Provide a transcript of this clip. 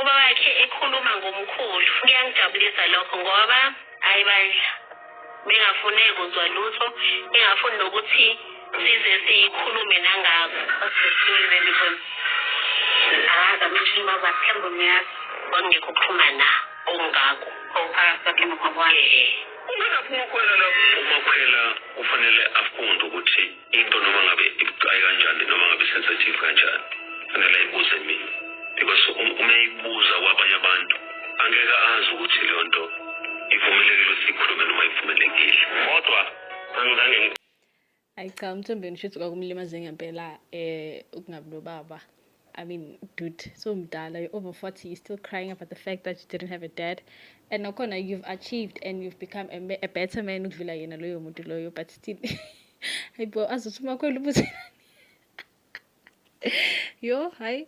ubaba wakhe ekhuluma ngomkhulu. Kuyangijabulisa lokho ngoba hayi bandla bengafuneki kuzwa lutho, engafuni nokuthi size sikhulume nangabo. Basifike because amashini bathemba uyazi bangekho ukuxhuma na ongako ophakathi nokwakhe. Ungaphuma khona lapho umakhwela ufanele afunde ukuthi into noma ngabe ibucayi kanjani noma ngabe sensitive kanjani. Fanele ibuze mina. Because uma ibuza kwabanye abantu angeke azi ukuthi leyo nto ivumelekile sikhulume noma ivumelekile. Kodwa angizange Hayi cha Mthombeni shithi kwakumlimaze ngempela ukungabi nobaba. I mean, dude, so mdala, you're over 40, you're still crying about the fact that you didn't have a dad. And nakhona you've achieved and you've become a better man ukudlula yena loyo muntu loyo, but still hayibo azothi umakhwela ubuze yo hayi